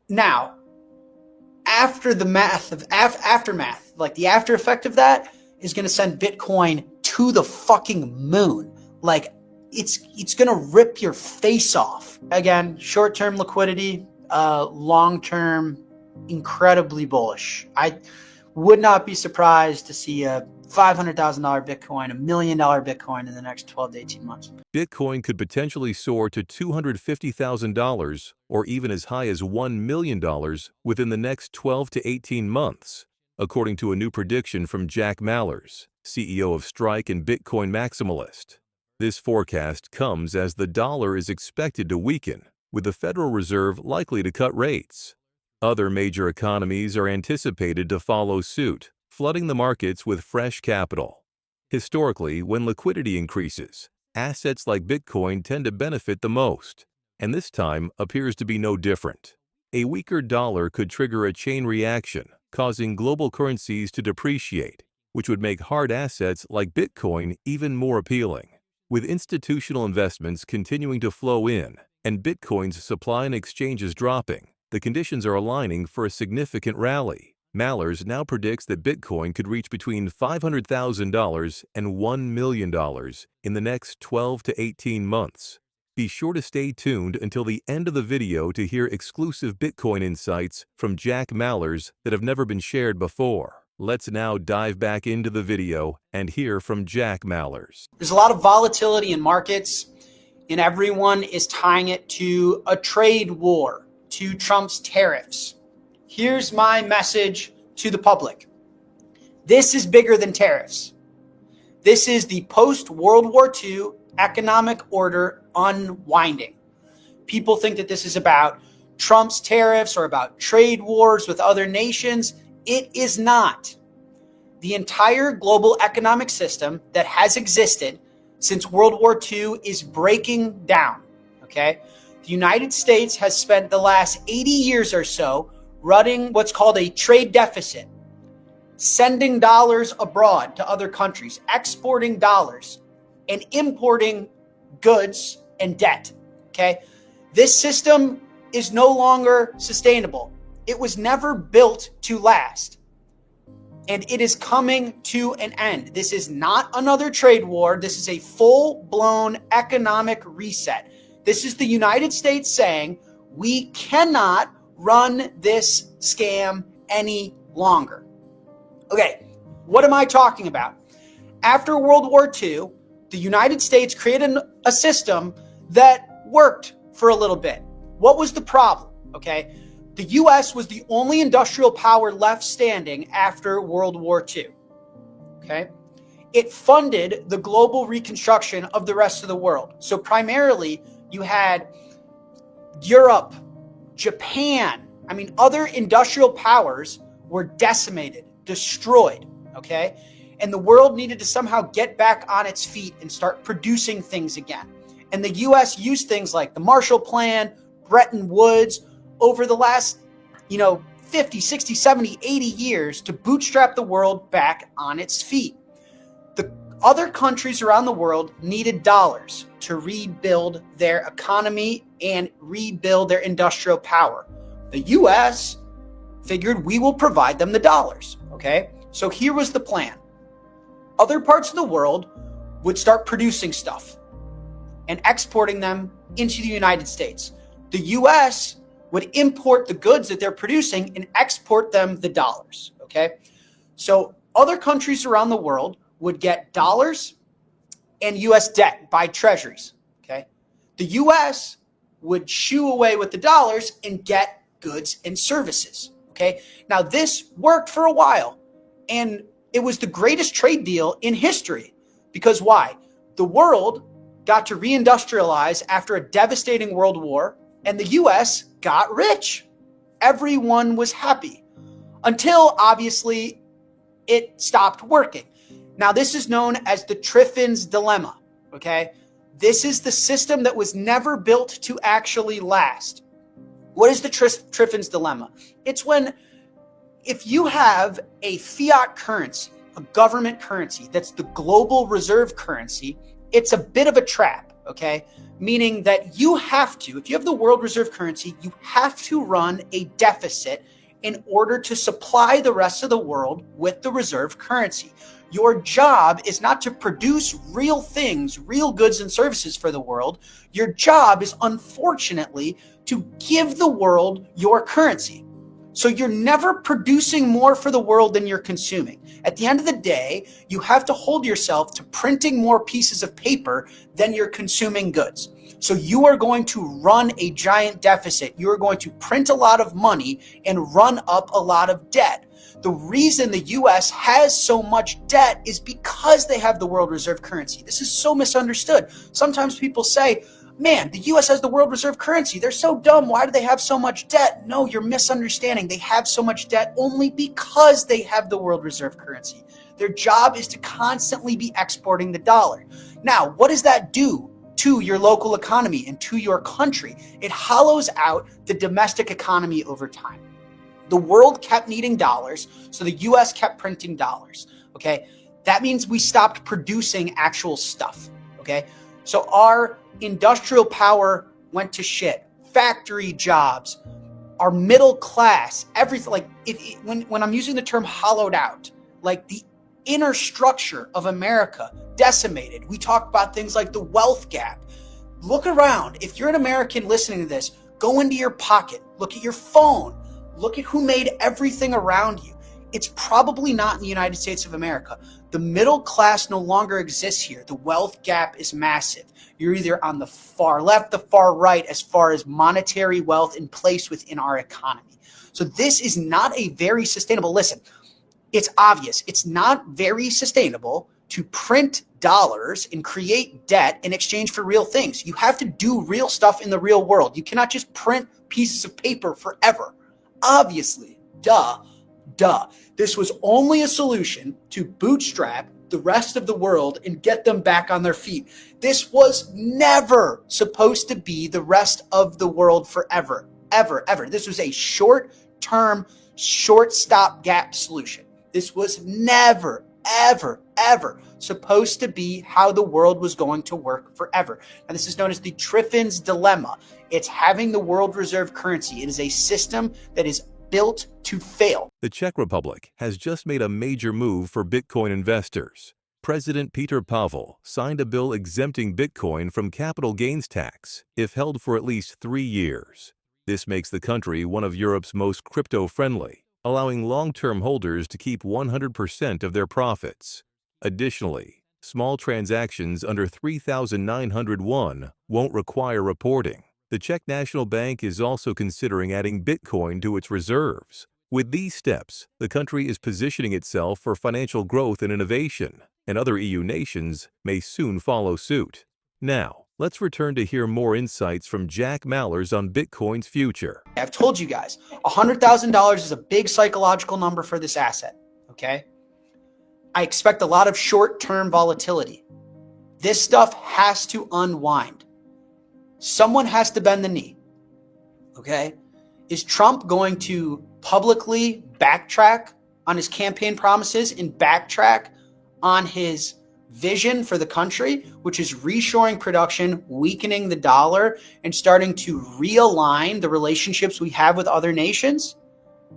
Now, after the aftermath, like the after effect of that is going to send Bitcoin to the fucking moon. Like it's going to rip your face off. Again, short-term liquidity, long-term, incredibly bullish. I would not be surprised to see a $500,000 Bitcoin, $1 million Bitcoin in the next 12 to 18 months. Bitcoin could potentially soar to $250,000 or even as high as $1 million within the next 12 to 18 months, according to a new prediction from Jack Mallers, CEO of Strike and Bitcoin Maximalist. This forecast comes as the dollar is expected to weaken, with the Federal Reserve likely to cut rates. Other major economies are anticipated to follow suit, flooding the markets with fresh capital. Historically, when liquidity increases, assets like Bitcoin tend to benefit the most, and this time appears to be no different. A weaker dollar could trigger a chain reaction, causing global currencies to depreciate, which would make hard assets like Bitcoin even more appealing. With institutional investments continuing to flow in and Bitcoin's supply and exchanges dropping, the conditions are aligning for a significant rally. Mallers now predicts that Bitcoin could reach between $500,000 and $1 million in the next 12 to 18 months. Be sure to stay tuned until the end of the video to hear exclusive Bitcoin insights from Jack Mallers that have never been shared before. Let's now dive back into the video and hear from Jack Mallers. There's a lot of volatility in markets, and everyone is tying it to a trade war, to Trump's tariffs. Here's my message to the public. This is bigger than tariffs. This is the post-World War II economic order unwinding. People think that this is about Trump's tariffs or about trade wars with other nations. It is not. The entire global economic system that has existed since World War II is breaking down, okay? The United States has spent the last 80 years or so running what's called a trade deficit, sending dollars abroad to other countries, exporting dollars and importing goods and debt, okay? This system is no longer sustainable. It was never built to last, and it is coming to an end. This is not another trade war. This is a full-blown economic reset. This is the United States saying, we cannot run this scam any longer. Okay, what am I talking about? After World War II, the United States created a system that worked for a little bit. What was the problem? Okay, the US was the only industrial power left standing after World War II. Okay, it funded the global reconstruction of the rest of the world. So primarily, you had Europe, Japan, other industrial powers were decimated, destroyed, okay? And the world needed to somehow get back on its feet and start producing things again. And the US used things like the Marshall Plan, Bretton Woods, over the last, 50, 60, 70, 80 years to bootstrap the world back on its feet. The other countries around the world needed dollars to rebuild their economy and rebuild their industrial power. The US figured we will provide them the dollars, okay? So here was the plan. Other parts of the world would start producing stuff and exporting them into the United States. The US would import the goods that they're producing and export them the dollars, okay? So other countries around the world would get dollars and US debt by treasuries, okay? The US would shoo away with the dollars and get goods and services, okay? Now this worked for a while, and it was the greatest trade deal in history. Because why? The world got to reindustrialize after a devastating world war, and the US got rich. Everyone was happy until obviously it stopped working. Now this is known as the Triffin's dilemma, okay? This is the system that was never built to actually last. What is the Triffin's dilemma? It's when if you have a fiat currency, a government currency that's the global reserve currency, it's a bit of a trap, okay? Meaning that you have to, if you have the world reserve currency, you have to run a deficit in order to supply the rest of the world with the reserve currency. Your job is not to produce real things, real goods and services for the world. Your job is, unfortunately, to give the world your currency. So you're never producing more for the world than you're consuming. At the end of the day, you have to hold yourself to printing more pieces of paper than you're consuming goods. So you are going to run a giant deficit. You are going to print a lot of money and run up a lot of debt. The reason the US has so much debt is because they have the world reserve currency. This is so misunderstood. Sometimes people say, man, the US has the world reserve currency. They're so dumb. Why do they have so much debt? No, you're misunderstanding. They have so much debt only because they have the world reserve currency. Their job is to constantly be exporting the dollar. Now, what does that do to your local economy and to your country? It hollows out the domestic economy over time. The world kept needing dollars, so the US kept printing dollars, okay? That means we stopped producing actual stuff, okay? So our industrial power went to shit. Factory jobs, our middle class, everything. Like when I'm using the term hollowed out, like the inner structure of America decimated. We talk about things like the wealth gap. Look around. If you're an American listening to this, go into your pocket, look at your phone, look at who made everything around you. It's probably not in the United States of America. The middle class no longer exists here. The wealth gap is massive. You're either on the far left, the far right, as far as monetary wealth in place within our economy. So this is not a very sustainable, listen, it's obvious. It's not very sustainable to print dollars and create debt in exchange for real things. You have to do real stuff in the real world. You cannot just print pieces of paper forever. Obviously, duh. This was only a solution to bootstrap the rest of the world and get them back on their feet. This was never supposed to be the rest of the world forever, ever. This was a short-term, short stopgap solution. This was never, ever supposed to be how the world was going to work forever. And this is known as the Triffin's dilemma. It's having the world reserve currency. It is a system that is built to fail. The Czech Republic has just made a major move for Bitcoin investors. President Petr Pavel signed a bill exempting Bitcoin from capital gains tax if held for at least 3 years. This makes the country one of Europe's most crypto-friendly, allowing long-term holders to keep 100% of their profits. Additionally, small transactions under 3,901 won't require reporting. The Czech National Bank is also considering adding Bitcoin to its reserves. With these steps, the country is positioning itself for financial growth and innovation, and other EU nations may soon follow suit. Now, let's return to hear more insights from Jack Mallers on Bitcoin's future. I've told you guys, $100,000 is a big psychological number for this asset, okay? I expect a lot of short-term volatility. This stuff has to unwind. Someone has to bend the knee, okay? Is Trump going to publicly backtrack on his campaign promises and backtrack on his vision for the country, which is reshoring production, weakening the dollar, and starting to realign the relationships we have with other nations?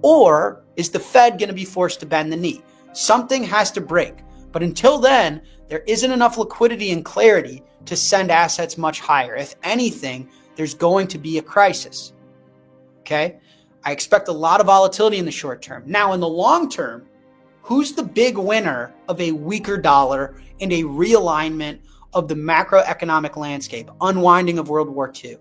Or is the Fed going to be forced to bend the knee? Something has to break. But until then, there isn't enough liquidity and clarity to send assets much higher. If anything, there's going to be a crisis. Okay? I expect a lot of volatility in the short term. Now, in the long term, who's the big winner of a weaker dollar and a realignment of the macroeconomic landscape, unwinding of World War II?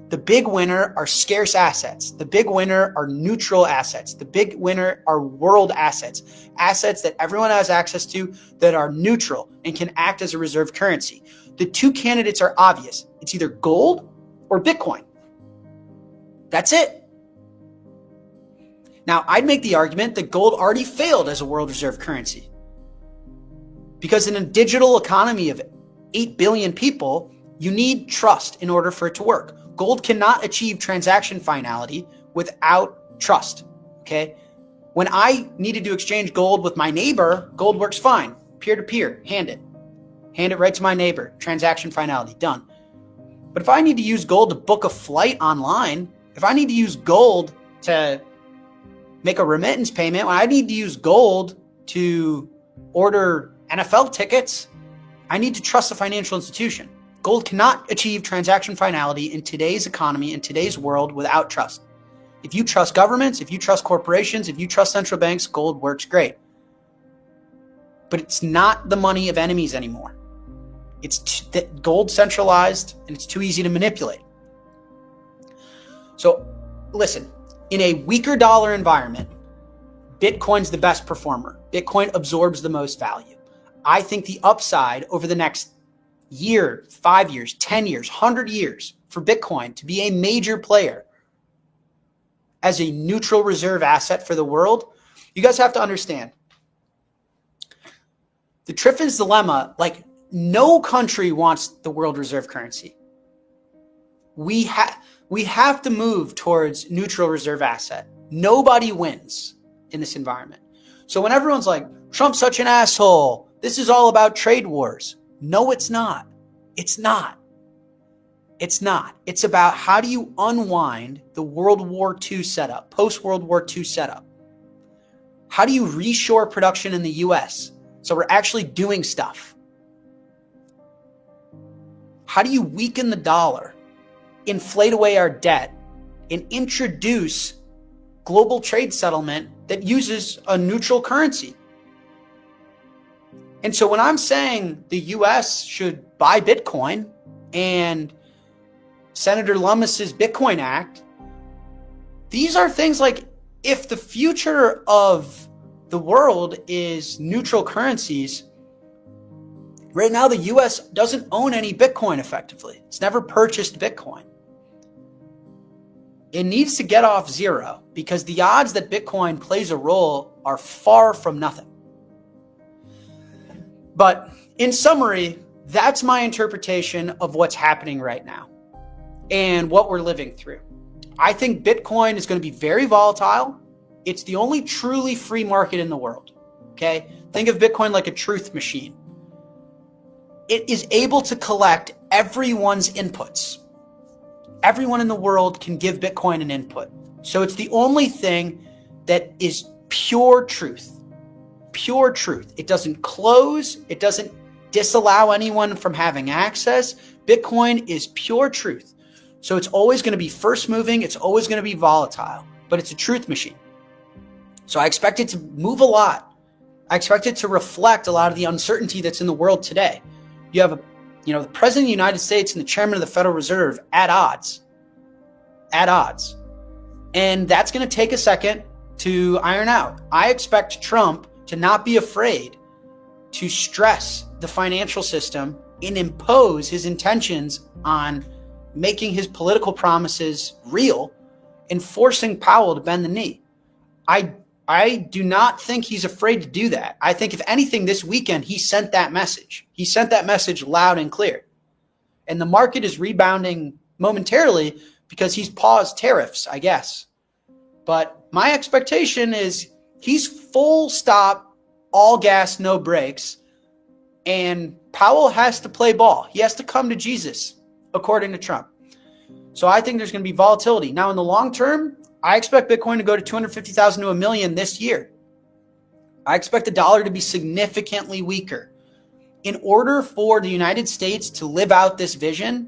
The big winner are scarce assets. The big winner are neutral assets. The big winner are world assets, assets that everyone has access to that are neutral and can act as a reserve currency. The two candidates are obvious. It's either gold or Bitcoin. That's it. Now, I'd make the argument that gold already failed as a world reserve currency. Because in a digital economy of 8 billion people, you need trust in order for it to work. Gold cannot achieve transaction finality without trust, okay? When I needed to exchange gold with my neighbor, gold works fine. Peer-to-peer, hand it. Hand it right to my neighbor. Transaction finality, done. But if I need to use gold to book a flight online, if I need to use gold to make a remittance payment, when I need to use gold to order NFL tickets, I need to trust the financial institution. Gold cannot achieve transaction finality in today's economy, in today's world, without trust. If you trust governments, if you trust corporations, if you trust central banks, gold works great. But it's not the money of enemies anymore. It's gold centralized, and it's too easy to manipulate. So listen, in a weaker dollar environment, Bitcoin's the best performer. Bitcoin absorbs the most value. I think the upside over the next year, 5 years, 10 years, 100 years for Bitcoin to be a major player as a neutral reserve asset for the world, you guys have to understand. The Triffin's dilemma, like no country wants the world reserve currency. We have to move towards neutral reserve asset. Nobody wins in this environment. So when everyone's like, Trump's such an asshole, this is all about trade wars. No, it's not. It's not. It's not. It's about how do you unwind the World War II setup, post-World War II setup? How do you reshore production in the US so we're actually doing stuff? How do you weaken the dollar, inflate away our debt, and introduce global trade settlement that uses a neutral currency? And so when I'm saying the US should buy Bitcoin and Senator Lummis's Bitcoin Act, these are things like, if the future of the world is neutral currencies, right now the US doesn't own any Bitcoin effectively. It's never purchased Bitcoin. It needs to get off zero because the odds that Bitcoin plays a role are far from nothing. But in summary, that's my interpretation of what's happening right now and what we're living through. I think Bitcoin is going to be very volatile. It's the only truly free market in the world. Okay? Think of Bitcoin like a truth machine. It is able to collect everyone's inputs. Everyone in the world can give Bitcoin an input. So it's the only thing that is pure truth. Pure truth. It doesn't close. It doesn't disallow anyone from having access. Bitcoin is pure truth. So it's always going to be first moving. It's always going to be volatile, but it's a truth machine. So I expect it to move a lot. I expect it to reflect a lot of the uncertainty that's in the world today. You have the President of the United States and the Chairman of the Federal Reserve at odds. At odds. And that's going to take a second to iron out. I expect Trump to not be afraid to stress the financial system and impose his intentions on making his political promises real and forcing Powell to bend the knee. I do not think he's afraid to do that. I think if anything this weekend, he sent that message. He sent that message loud and clear. And the market is rebounding momentarily because he's paused tariffs, I guess. But my expectation is he's full stop, all gas, no brakes. And Powell has to play ball. He has to come to Jesus, according to Trump. So I think there's going to be volatility. Now, in the long term, I expect Bitcoin to go to 250,000 to 1 million this year. I expect the dollar to be significantly weaker. In order for the United States to live out this vision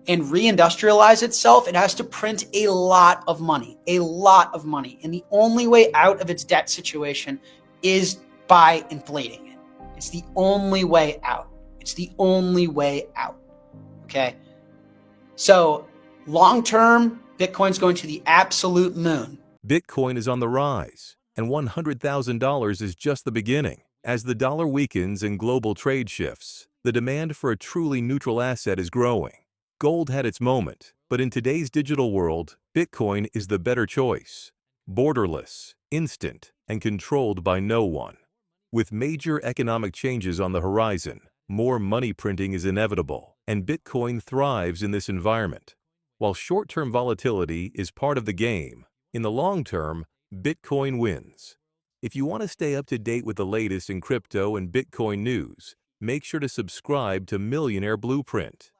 and reindustrialize itself, it has to print a lot of money, a lot of money. And the only way out of its debt situation is by inflating it. It's the only way out. It's the only way out. Okay. So long term, Bitcoin's going to the absolute moon. Bitcoin is on the rise, and $100,000 is just the beginning. As the dollar weakens and global trade shifts, the demand for a truly neutral asset is growing. Gold had its moment, but in today's digital world, Bitcoin is the better choice. Borderless, instant, and controlled by no one. With major economic changes on the horizon, more money printing is inevitable, and Bitcoin thrives in this environment. While short-term volatility is part of the game, in the long term, Bitcoin wins. If you want to stay up to date with the latest in crypto and Bitcoin news, make sure to subscribe to Millionaire Blueprint.